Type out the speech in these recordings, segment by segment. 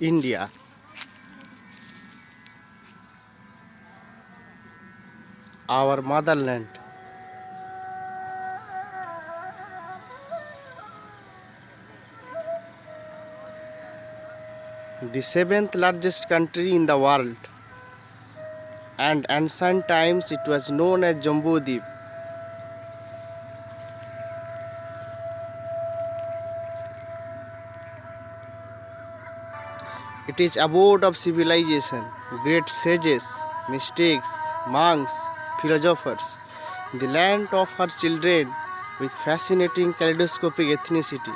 India, our motherland. The seventh largest country in the world, and ancient times it was known as Jambudvip. It is abode of civilization, great sages, mystics, monks, philosophers, the land of her children with fascinating kaleidoscopic ethnicity,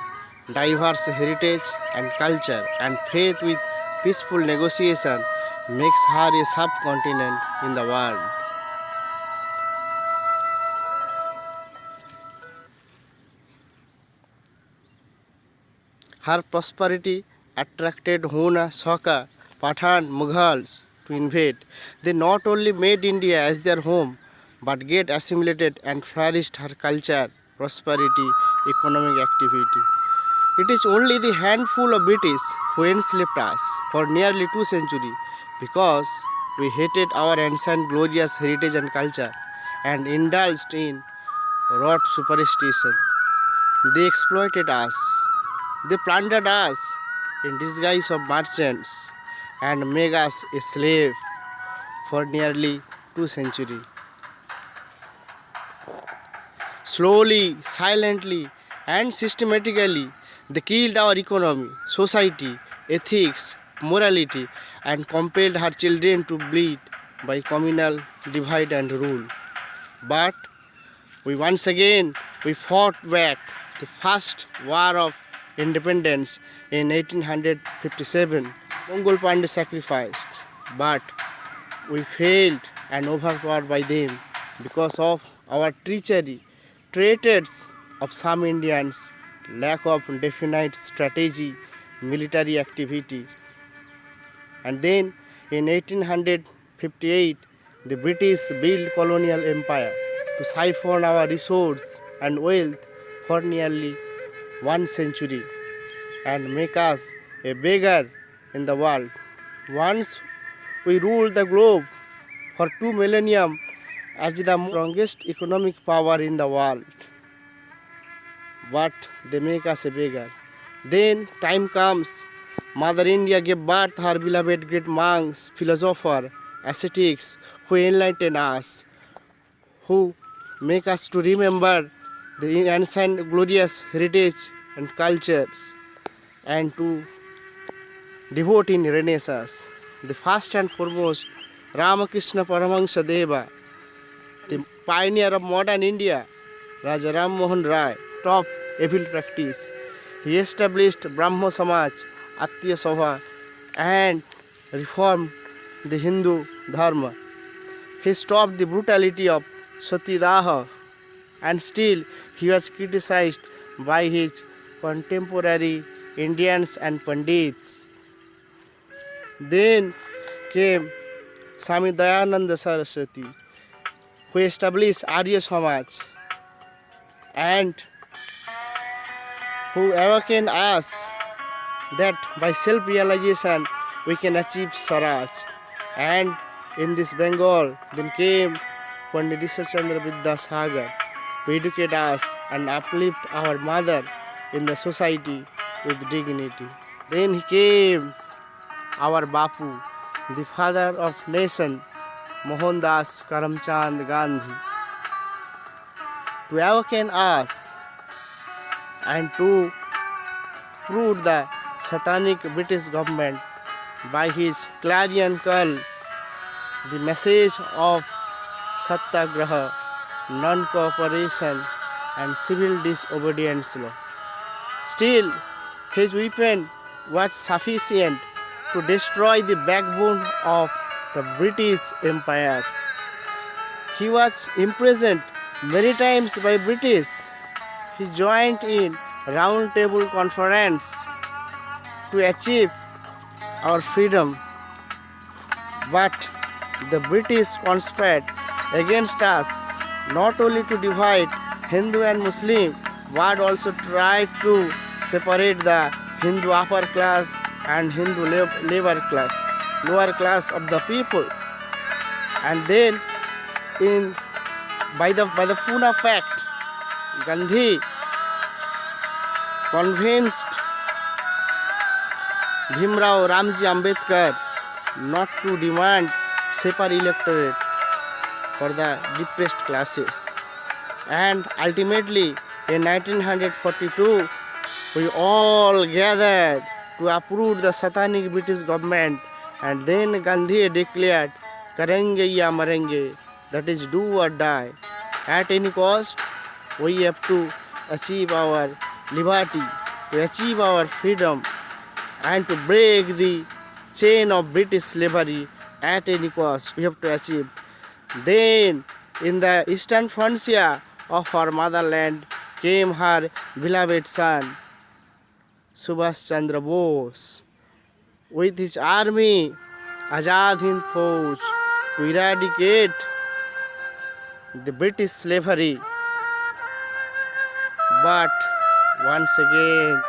diverse heritage and culture, and faith with peaceful negotiation makes her a subcontinent in the world. Her prosperity attracted Huna, Saka, Pathan, Mughals to invade. They not only made India as their home, but get assimilated and flourished her culture, prosperity, economic activity. It is only the handful of British who enslaved us for nearly 2 centuries because we hated our ancient glorious heritage and culture and indulged in rote superstition. They exploited us. They plundered us in disguise of merchants and made us a slave for nearly 2 centuries. Slowly, silently, and systematically, they killed our economy, society, ethics, morality, and compelled her children to bleed by communal divide and rule. But we fought back the first war of independence in 1857. Mongol Pandey sacrificed, but we failed and overpowered by them because of our treachery, traitors of some Indians, lack of definite strategy, military activity. And then in 1858, the British built colonial empire to siphon our resources and wealth for nearly 1 century and make us a beggar in the world. Once we ruled the globe for 2 millennia as the strongest economic power in the world, but they make us a beggar. Then time comes, Mother India gave birth to her beloved great monks, philosophers, ascetics who enlighten us, who make us to remember the ancient glorious heritage and cultures and to devote in Renaissance. The first and foremost, Ramakrishna Paramahansa Deva, the pioneer of modern India, Raja Ram Mohan Rai, stopped evil practice. He established Brahmo Samaj, Atya Sabha, and reformed the Hindu Dharma. He stopped the brutality of Satidaha, and still he was criticized by his contemporary Indians and Pandits. Then came Swami Dayananda Saraswati, who established Arya Samaj and who awakened us that by self-realization we can achieve Swaraj. And in this Bengal, then came Pandit Ishwarchandra Vidyasagar to educate us and uplift our mother in the society with dignity. Then he came our Bapu, the father of nation, Mohandas Karamchand Gandhi, to awaken us and to prove the satanic British government by his clarion call, the message of Satyagraha, non-cooperation and civil disobedience law. Still, his weapon was sufficient to destroy the backbone of the British Empire. He was imprisoned many times by British. He joined in round table conference to achieve our freedom. But the British conspired against us not only to divide Hindu and Muslim, but also tried to separate the Hindu upper class and Hindu lower class of the people. And then, in by the Pune fact, Gandhi convinced Bhimrao Ramji Ambedkar not to demand separate electorate for the depressed classes. And ultimately, in 1942, we all gathered to approve the satanic British government, and then Gandhi declared, "Karenge ya marenge," that is, do or die. At any cost, we have to achieve our liberty, to achieve our freedom, and to break the chain of British slavery at any cost. We have to achieve. Then, in the eastern frontier of our motherland, came her beloved son, Subhash Chandra Bose, with his army, Azad Hind Fauj, to eradicate the British slavery. But once again,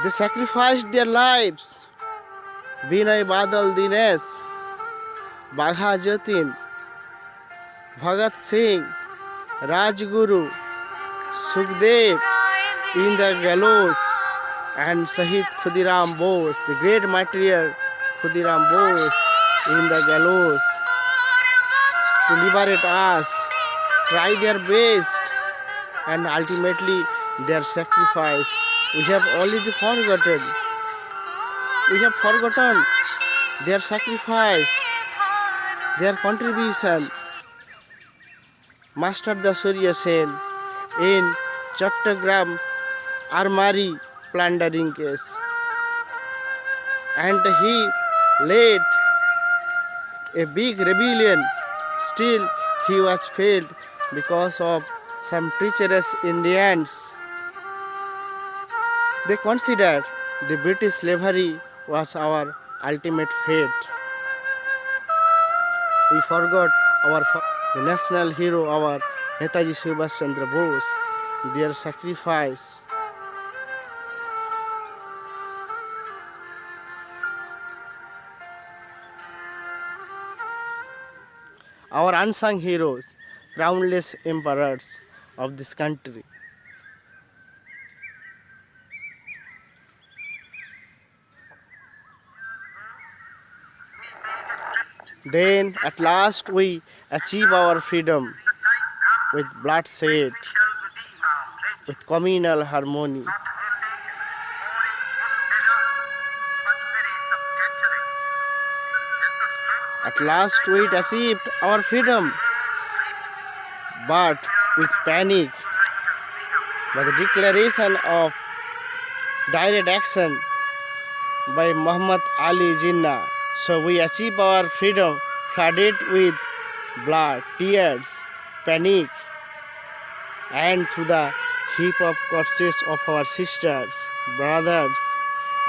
they sacrificed their lives. Binay Badal Dinesh, Bagha Jatin, Bhagat Singh, Rajguru, Sukhdev in the gallows, and Shahid Khudiram Bose, the great martyr Khudiram Bose, in the gallows to liberate us, try their best, and ultimately their sacrifice. We have already forgotten. We have forgotten their sacrifice, their contribution. Master Dasuriya Sen in Chattogram Armory plundering case, and he led a big rebellion. Still, he was failed because of some treacherous Indians. They considered the British slavery was our ultimate fate. We forgot the national hero, our Netaji Subhash Chandra Bose, their sacrifice. Our unsung heroes, crownless emperors of this country. Then at last we achieve our freedom with bloodshed, with communal harmony. At last we achieved our freedom, but with panic, by the declaration of direct action by Muhammad Ali Jinnah. So we achieve our freedom flooded with blood, tears, panic, and through the heap of corpses of our sisters, brothers,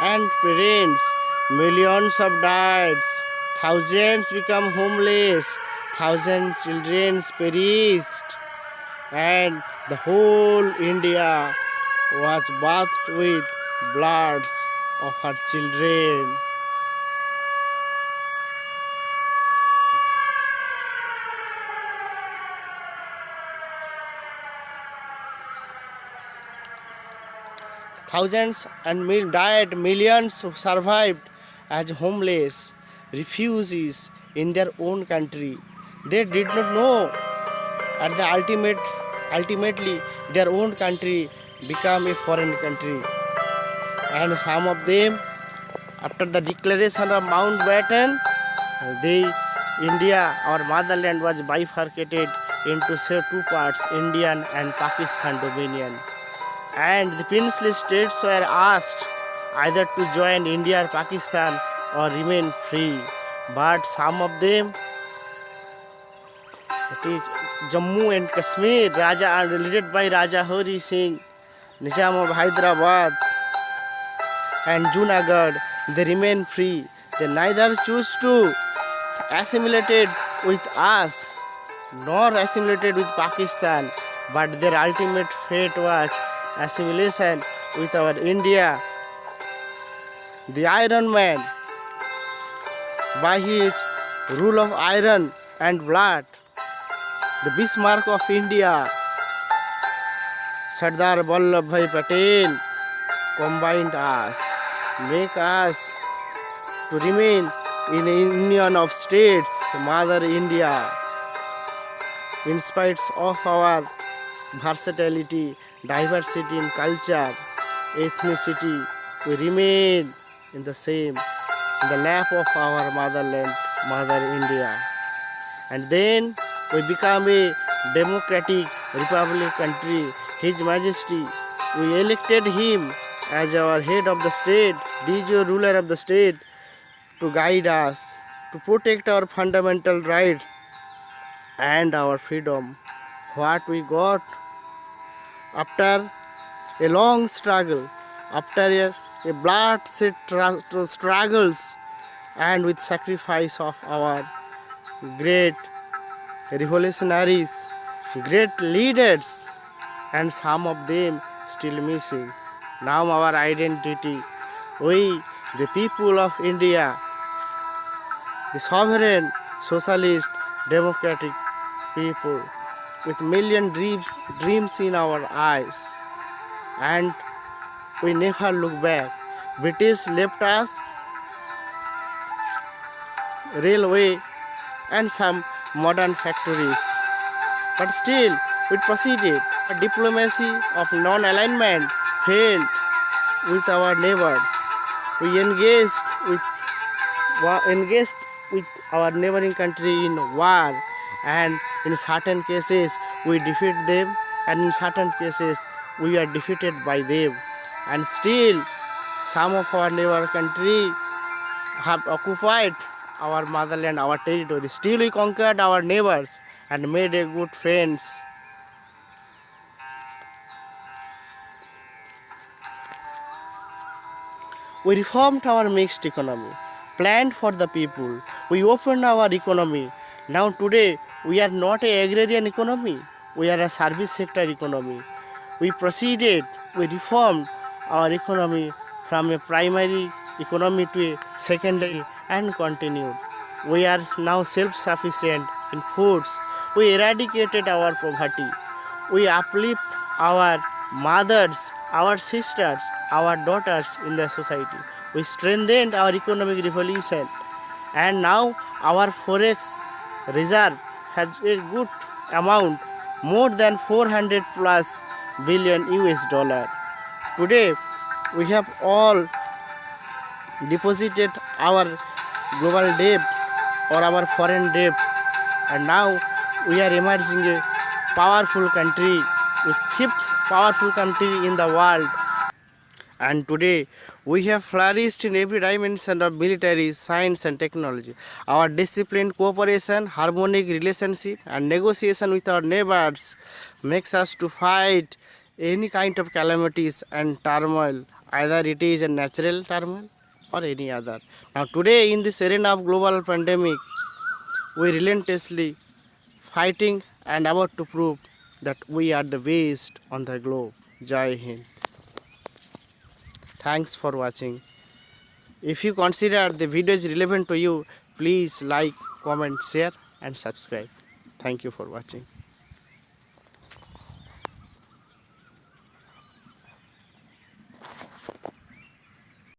and parents. Millions of died, thousands become homeless, thousands children perished, and the whole India was bathed with bloods of her children. Thousands and died, millions survived as homeless refugees in their own country. They did not know at the ultimately their own country became a foreign country. And some of them, after the declaration of Mountbatten, India, our motherland, was bifurcated into two parts, Indian and Pakistan dominion. And the princely states were asked either to join India or Pakistan or remain free. But some of them, that is Jammu and Kashmir, led by Raja Hari Singh, Nizam of Hyderabad and Junagadh, they remain free. They neither choose to assimilate with us nor assimilated with Pakistan, but their ultimate fate was assimilation with our India the Iron Man, by his rule of iron and blood, the Bismarck of India, Sardar Vallabhbhai Patel, combined us, make us to remain in the Union of States, Mother India, in spite of our versatility, diversity in culture, ethnicity, we remain in the same, in the lap of our motherland, Mother India. And then we become a democratic republic country. His Majesty, we elected him as our head of the state, de jure ruler of the state, to guide us, to protect our fundamental rights and our freedom. What we got after a long struggle, after a bloodshed struggles, and with sacrifice of our great revolutionaries, great leaders, and some of them still missing. Now our identity, we, the people of India, the sovereign, socialist, democratic people, with million dreams in our eyes, and we never look back. British left us railway and some modern factories, but still we proceeded. A diplomacy of non-alignment failed with our neighbors. We engaged with our neighboring country in war, and in certain cases we defeat them, and in certain cases we are defeated by them. And still some of our neighbor country have occupied our motherland, our territory. Still we conquered our neighbors and made a good friends. We reformed our mixed economy, planned for the people. We opened our economy. Now today we are not an agrarian economy, we are a service sector economy. We proceeded, we reformed our economy from a primary economy to a secondary and continued. We are now self-sufficient in foods. We eradicated our poverty. We uplift our mothers, our sisters, our daughters in the society. We strengthened our economic revolution, and now our forex reserve has a good amount, more than 400 plus billion US dollar. Today we have all deposited our global debt or our foreign debt, and now we are emerging a powerful country, with fifth powerful country in the world. And today we have flourished in every dimension of military, science and technology. Our disciplined cooperation, harmonic relationship and negotiation with our neighbors makes us to fight any kind of calamities and turmoil, either it is a natural turmoil or any other. Now today in this arena of global pandemic, we relentlessly fighting and about to prove that we are the best on the globe. Jai Hind. Thanks for watching. If you consider the video is relevant to you, please like, comment, share and subscribe. Thank you for watching.